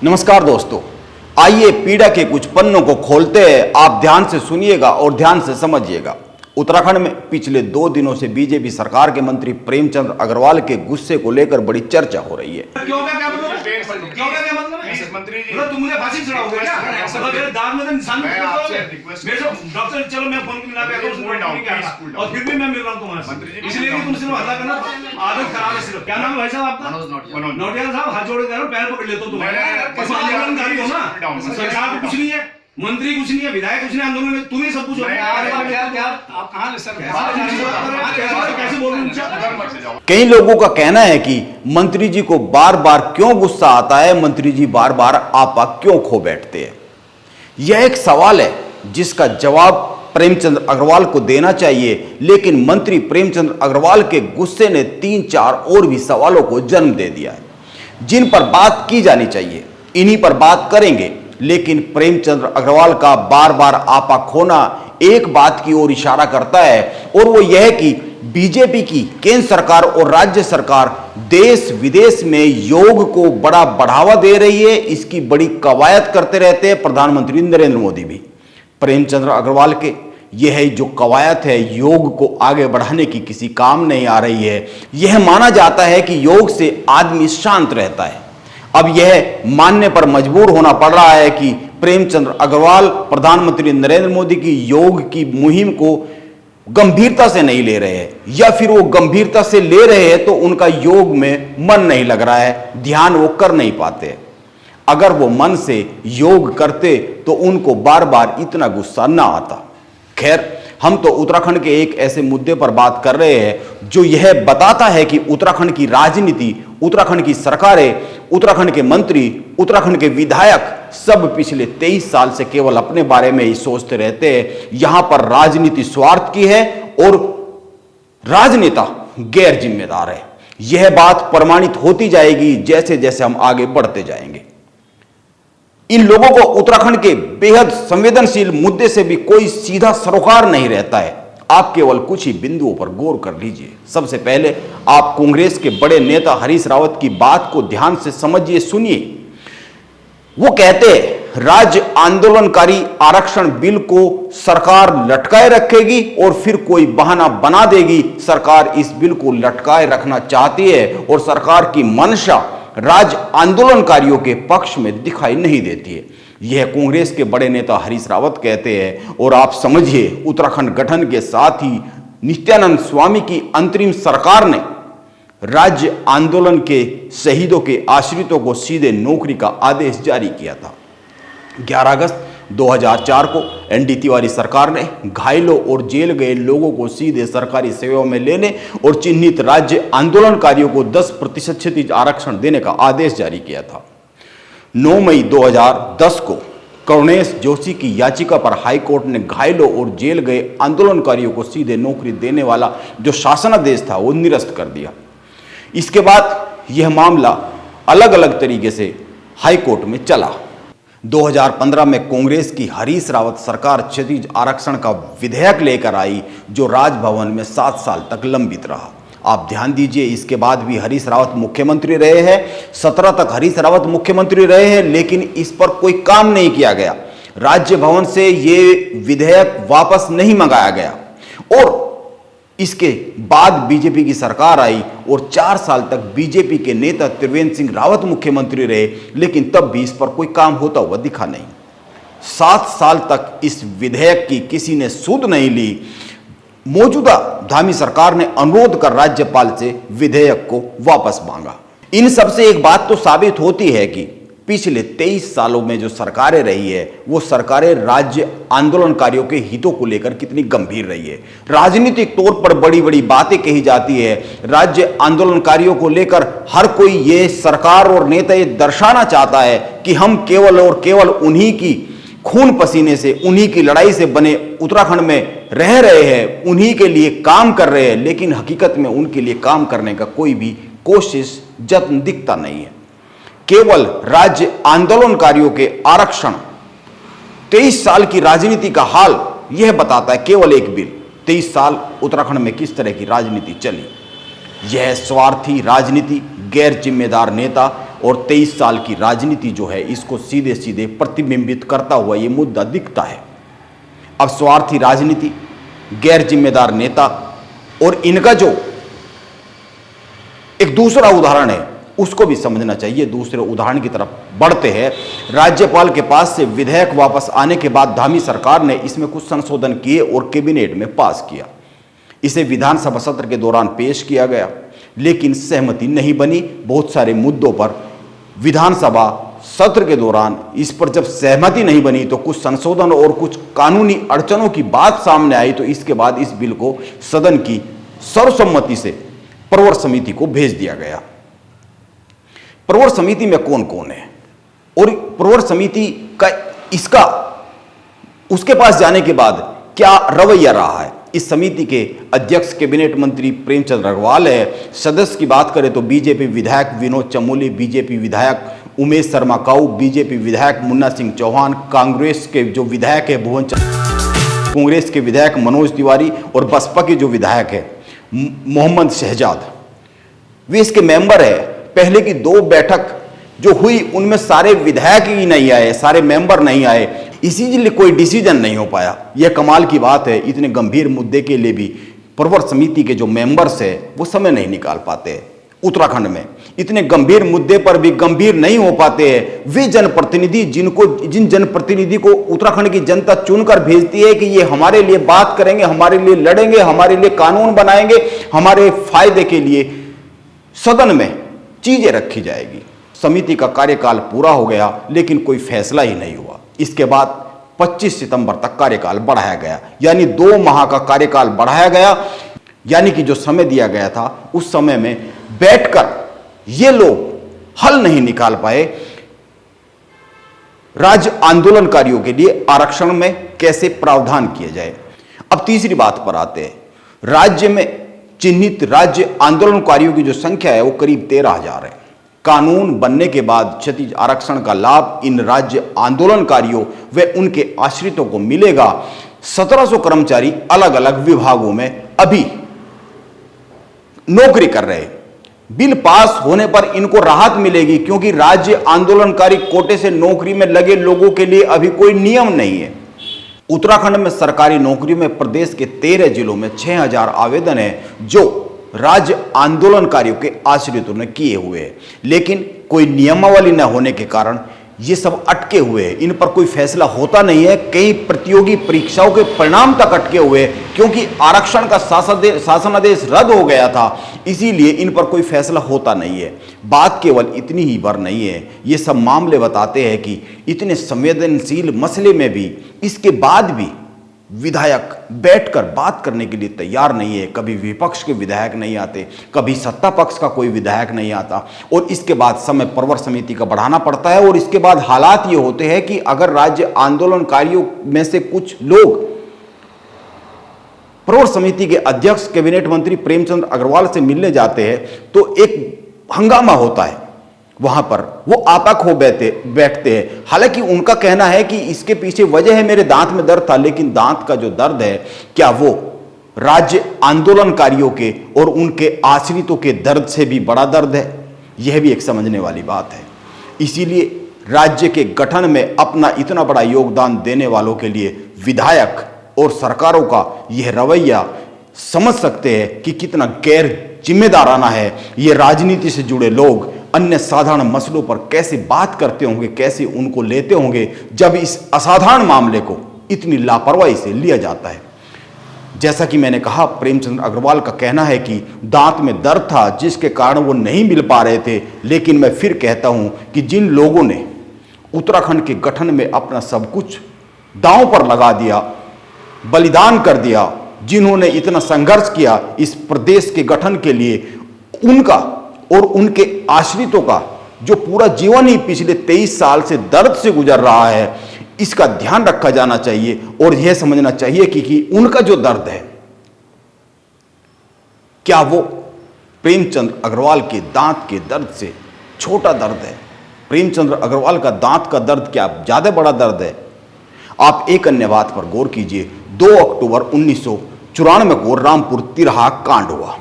नमस्कार दोस्तों, आइए पीड़ा के कुछ पन्नों को खोलते हैं। आप ध्यान से सुनिएगा और ध्यान से समझिएगा। उत्तराखंड में पिछले 2 दिनों से बीजेपी सरकार के मंत्री प्रेमचंद अग्रवाल के गुस्से को लेकर बड़ी चर्चा हो रही है। क्यों क्या मतलब? मंत्री जी, तुम मुझे फांसी चढ़ाओगे क्या? अगर दाद में तो निशान मैं आपसे रिक्वेस्ट मेरे डॉक्टर, चलो मैं फोन मिला पे और फिर भी मैं मिल रहा हूं तुम्हारे, इसलिए कि तुम सिर्फ हल्ला करना आदत खराब है। सिर्फ क्या नाम है भाई साहब आपका? मनोज नोटियाल साहब, हाथ जोड़ के पैर पकड़ लेता हूं तुम्हारे। आंदोलनकारी हो ना, सरकार को कुछ नहीं है, मंत्री कुछ नहीं है, विधायक कुछ नहीं, आंदोलन में तुम ही सब कुछ हो। आप कहां सर कैसे बोल रहे हो? कई लोगों का कहना है कि मंत्री जी को बार बार क्यों गुस्सा आता है, मंत्री जी बार बार आपा क्यों खो बैठते हैं। यह एक सवाल है जिसका जवाब प्रेमचंद अग्रवाल को देना चाहिए, लेकिन मंत्री प्रेमचंद अग्रवाल के गुस्से ने 3-4 और भी सवालों को जन्म दे दिया है जिन पर बात की जानी चाहिए। इन्हीं पर बात करेंगे, लेकिन प्रेमचंद अग्रवाल का बार बार आपा खोना एक बात की ओर इशारा करता है, और वो यह कि बीजेपी की केंद्र सरकार और राज्य सरकार देश विदेश में योग को बड़ा बढ़ावा दे रही है। इसकी बड़ी कवायद करते रहते हैं प्रधानमंत्री नरेंद्र मोदी भी। प्रेमचंद अग्रवाल के यह जो कवायद है योग को आगे बढ़ाने की किसी काम नहीं आ रही है। यह माना जाता है कि योग से आदमी शांत रहता है। अब यह मानने पर मजबूर होना पड़ रहा है कि प्रेमचंद अग्रवाल प्रधानमंत्री नरेंद्र मोदी की योग की मुहिम को गंभीरता से नहीं ले रहे हैं, या फिर वो गंभीरता से ले रहे हैं तो उनका योग में मन नहीं लग रहा है, ध्यान वो कर नहीं पाते। अगर वो मन से योग करते तो उनको बार बार इतना गुस्सा ना आता। खैर, हम तो उत्तराखंड के एक ऐसे मुद्दे पर बात कर रहे हैं जो यह बताता है कि उत्तराखंड की राजनीति, उत्तराखंड की सरकारें, उत्तराखंड के मंत्री, उत्तराखंड के विधायक सब पिछले 23 साल से केवल अपने बारे में ही सोचते रहते हैं। यहां पर राजनीति स्वार्थ की है और राजनेता गैर जिम्मेदार है। यह बात प्रमाणित होती जाएगी जैसे जैसे हम आगे बढ़ते जाएंगे। इन लोगों को उत्तराखंड के बेहद संवेदनशील मुद्दे से भी कोई सीधा सरोकार नहीं रहता है। आप केवल कुछ ही बिंदुओं पर गौर कर लीजिए। सबसे पहले आप कांग्रेस के बड़े नेता हरीश रावत की बात को ध्यान से समझिए, सुनिए। वो कहते हैं राज्य आंदोलनकारी आरक्षण बिल को सरकार लटकाए रखेगी और फिर कोई बहाना बना देगी। सरकार इस बिल को लटकाए रखना चाहती है और सरकार की मंशा राज्य आंदोलनकारियों के पक्ष में दिखाई नहीं देती है। यह कांग्रेस के बड़े नेता हरीश रावत कहते हैं। और आप समझिए, उत्तराखंड गठन के साथ ही नित्यानंद स्वामी की अंतरिम सरकार ने राज्य आंदोलन के शहीदों के आश्रितों को सीधे नौकरी का आदेश जारी किया था। 11 अगस्त 2004 को एनडी तिवारी सरकार ने घायलों और जेल गए लोगों को सीधे सरकारी सेवाओं में लेने और चिन्हित राज्य आंदोलनकारियों को 10% क्षतिज आरक्षण देने का आदेश जारी किया था। 9 मई 2010 को करुणेश जोशी की याचिका पर हाईकोर्ट ने घायलों और जेल गए आंदोलनकारियों को सीधे नौकरी देने वाला जो शासनादेश था वो निरस्त कर दिया। इसके बाद यह मामला अलग अलग तरीके से हाईकोर्ट में चला। 2015 में कांग्रेस की हरीश रावत सरकार क्षतिज आरक्षण का विधेयक लेकर आई जो राजभवन में 7 साल तक लंबित रहा। आप ध्यान दीजिए, इसके बाद भी हरीश रावत मुख्यमंत्री रहे हैं। 17 तक हरीश रावत मुख्यमंत्री रहे हैं, लेकिन इस पर कोई काम नहीं किया गया। राज्य भवन से ये विधेयक वापस नहीं मंगाया गया और इसके बाद बीजेपी की सरकार आई और 4 साल तक बीजेपी के नेता त्रिवेंद्र सिंह रावत मुख्यमंत्री रहे, लेकिन तब भी इस पर कोई काम होता हुआ दिखा नहीं। 7 साल तक इस विधेयक की किसी ने सुध नहीं ली। मौजूदा धामी सरकार ने अनुरोध कर राज्यपाल से विधेयक को वापस मांगा। इन सब से एक बात तो साबित होती है कि पिछले 23 सालों में जो सरकारें रही है वो सरकारें राज्य आंदोलनकारियों के हितों को लेकर कितनी गंभीर रही है। राजनीतिक तौर पर बड़ी बड़ी बातें कही जाती है। राज्य आंदोलनकारियों को लेकर हर कोई ये सरकार और नेता ये दर्शाना चाहता है कि हम केवल और केवल उन्हीं की खून पसीने से, उन्हीं की लड़ाई से बने उत्तराखंड में रह रहे हैं, उन्हीं के लिए काम कर रहे हैं, लेकिन हकीकत में उनके लिए काम करने का कोई भी कोशिश, जत्न दिखता नहीं है। केवल राज्य आंदोलनकारियों के आरक्षण, 23 साल की राजनीति का हाल यह बताता है। केवल एक बिल, 23 साल उत्तराखंड में किस तरह की राजनीति चली। यह स्वार्थी राजनीति, गैर जिम्मेदार नेता और 23 साल की राजनीति जो है इसको सीधे सीधे प्रतिबिंबित करता हुआ ये मुद्दा दिखता है। अब स्वार्थी राजनीति, गैर जिम्मेदार नेता और इनका जो एक दूसरा उदाहरण है उसको भी समझना चाहिए। दूसरे उदाहरण की तरफ बढ़ते हैं। राज्यपाल के पास से विधेयक वापस आने के बाद धामी सरकार ने इसमें कुछ संशोधन किए और कैबिनेट में पास किया। इसे विधानसभा सत्र के दौरान पेश किया गया, लेकिन सहमति नहीं बनी। बहुत सारे मुद्दों पर विधानसभा सत्र के दौरान इस पर जब सहमति नहीं बनी तो कुछ संशोधन और कुछ कानूनी अड़चनों की बात सामने आई। तो इसके बाद इस बिल को सदन की सर्वसम्मति से प्रवर समिति को भेज दिया गया। प्रवर समिति में कौन कौन है और प्रवर समिति का इसका उसके पास जाने के बाद क्या रवैया रहा है। इस समिति के अध्यक्ष कैबिनेट मंत्री प्रेमचंद अग्रवाल है। सदस्य की बात करें तो बीजेपी विधायक विनोद चमोली, बीजेपी विधायक उमेश शर्मा काऊ, बीजेपी विधायक मुन्ना सिंह चौहान, कांग्रेस के जो विधायक है भुवन चंद्र, कांग्रेस के विधायक मनोज तिवारी और बसपा के जो विधायक है मोहम्मद शहजाद, वे इसके मेंबर है। पहले की 2 बैठक जो हुई उनमें सारे विधायक ही नहीं आए, सारे मेंबर नहीं आए, इसीलिए कोई डिसीजन नहीं हो पाया। यह कमाल की बात है। इतने गंभीर मुद्दे के लिए भी प्रवर समिति के जो मेंबर्स है वो समय नहीं निकाल पाते हैं। उत्तराखंड में इतने गंभीर मुद्दे पर भी गंभीर नहीं हो पाते हैं। वे जनप्रतिनिधि जिन जनप्रतिनिधि को उत्तराखंड की जनता चुनकर भेजती है कि ये हमारे लिए बात करेंगे, हमारे लिए लड़ेंगे, हमारे लिए कानून बनाएंगे, हमारे फायदे के लिए सदन में चीजें रखी जाएगी। समिति का कार्यकाल पूरा हो गया लेकिन कोई फैसला ही नहीं हुआ। इसके बाद 25 सितंबर तक कार्यकाल बढ़ाया गया, यानी 2 माह का कार्यकाल बढ़ाया गया। यानी कि जो समय दिया गया था उस समय में बैठकर ये लोग हल नहीं निकाल पाए राज्य आंदोलनकारियों के लिए आरक्षण में कैसे प्रावधान किए जाए। अब तीसरी बात पर आते हैं। राज्य में चिन्हित राज्य आंदोलनकारियों की जो संख्या है वो करीब 13,000 है। कानून बनने के बाद क्षतिज आरक्षण का लाभ इन राज्य आंदोलनकारियों व उनके आश्रितों को मिलेगा। 1700 कर्मचारी अलग अलग विभागों में अभी नौकरी कर रहे हैं। बिल पास होने पर इनको राहत मिलेगी क्योंकि राज्य आंदोलनकारी कोटे से नौकरी में लगे लोगों के लिए अभी कोई नियम नहीं है। उत्तराखंड में सरकारी नौकरियों में प्रदेश के 13 जिलों में 6,000 आवेदन है जो राज्य आंदोलनकारियों के आश्रितों ने किए हुए हैं, लेकिन कोई नियमावली न होने के कारण ये सब अटके हुए हैं। इन पर कोई फैसला होता नहीं है। कई प्रतियोगी परीक्षाओं के परिणाम तक अटके हुए हैं क्योंकि आरक्षण का शासनादेश रद्द हो गया था, इसीलिए इन पर कोई फैसला होता नहीं है। बात केवल इतनी ही भर नहीं है। ये सब मामले बताते हैं कि इतने संवेदनशील मसले में भी इसके बाद भी विधायक बैठकर बात करने के लिए तैयार नहीं है। कभी विपक्ष के विधायक नहीं आते, कभी सत्ता पक्ष का कोई विधायक नहीं आता और इसके बाद समय प्रवर समिति का बढ़ाना पड़ता है। और इसके बाद हालात ये होते हैं कि अगर राज्य आंदोलनकारियों में से कुछ लोग प्रवर समिति के अध्यक्ष कैबिनेट मंत्री प्रेमचंद अग्रवाल से मिलने जाते हैं तो एक हंगामा होता है। वहां पर वो आपा खो बैठते हैं। हालांकि उनका कहना है कि इसके पीछे वजह है मेरे दांत में दर्द था, लेकिन दांत का जो दर्द है क्या वो राज्य आंदोलनकारियों के और उनके आश्रितों के दर्द से भी बड़ा दर्द है? यह भी एक समझने वाली बात है। इसीलिए राज्य के गठन में अपना इतना बड़ा योगदान देने वालों के लिए विधायक और सरकारों का यह रवैया समझ सकते हैं कि कितना गैर जिम्मेदाराना है। ये राजनीति से जुड़े लोग अन्य साधारण मसलों पर कैसे बात करते होंगे, कैसे उनको लेते होंगे जब इस असाधारण मामले को इतनी लापरवाही से लिया जाता है। जैसा कि मैंने कहा, प्रेमचंद अग्रवाल का कहना है कि दांत में दर्द था जिसके कारण वो नहीं मिल पा रहे थे। लेकिन मैं फिर कहता हूं कि जिन लोगों ने उत्तराखंड के गठन में अपना सब कुछ दांव पर लगा दिया, बलिदान कर दिया, जिन्होंने इतना संघर्ष किया इस प्रदेश के गठन के लिए, उनका और उनके आश्रितों का जो पूरा जीवन ही पिछले 23 साल से दर्द से गुजर रहा है, इसका ध्यान रखा जाना चाहिए और यह समझना चाहिए कि उनका जो दर्द है क्या वो प्रेमचंद अग्रवाल के दांत के दर्द से छोटा दर्द है? प्रेमचंद अग्रवाल का दांत का दर्द क्या ज्यादा बड़ा दर्द है? आप एक अन्य बात पर गौर कीजिए। 2 अक्टूबर 1994 को रामपुर तिरहा कांड हुआ।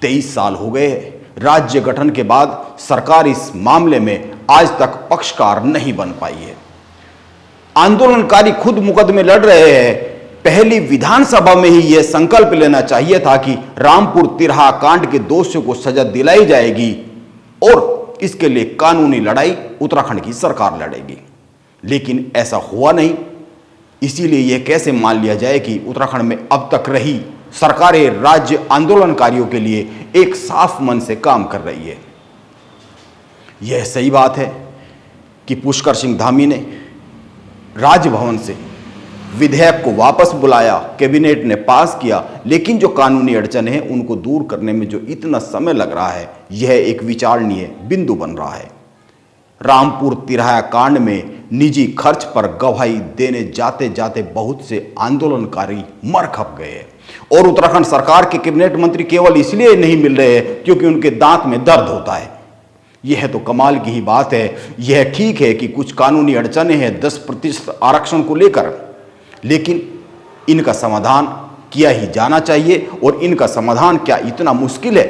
23 साल हो गए। राज्य गठन के बाद सरकार इस मामले में आज तक पक्षकार नहीं बन पाई है। आंदोलनकारी खुद मुकदमे लड़ रहे हैं। पहली विधानसभा में ही यह संकल्प लेना चाहिए था कि रामपुर तिरहा कांड के दोषियों को सजा दिलाई जाएगी और इसके लिए कानूनी लड़ाई उत्तराखंड की सरकार लड़ेगी, लेकिन ऐसा हुआ नहीं। इसीलिए यह कैसे मान लिया जाए कि उत्तराखंड में अब तक रही सरकारें राज्य आंदोलनकारियों के लिए एक साफ मन से काम कर रही है। यह सही बात है कि पुष्कर सिंह धामी ने राजभवन से विधेयक को वापस बुलाया, कैबिनेट ने पास किया, लेकिन जो कानूनी अड़चन है उनको दूर करने में जो इतना समय लग रहा है, यह एक विचारणीय बिंदु बन रहा है। रामपुर तिरहा कांड में निजी खर्च पर गवाही देने जाते जाते बहुत से आंदोलनकारी मर खप गए हैं और उत्तराखंड सरकार के कैबिनेट मंत्री केवल इसलिए नहीं मिल रहे हैं क्योंकि उनके दांत में दर्द होता है। यह तो कमाल की ही बात है। यह ठीक है कि कुछ कानूनी अड़चनें हैं 10% आरक्षण को लेकर, लेकिन इनका समाधान किया ही जाना चाहिए। और इनका समाधान क्या इतना मुश्किल है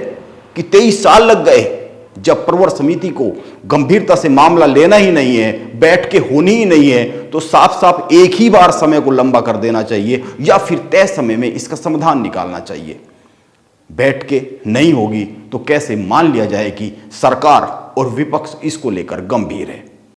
कि 23 साल लग गए? जब प्रवर समिति को गंभीरता से मामला लेना ही नहीं है, बैठ के होनी ही नहीं है, तो साफ साफ एक ही बार समय को लंबा कर देना चाहिए या फिर तय समय में इसका समाधान निकालना चाहिए। बैठ के नहीं होगी तो कैसे मान लिया जाए कि सरकार और विपक्ष इसको लेकर गंभीर है।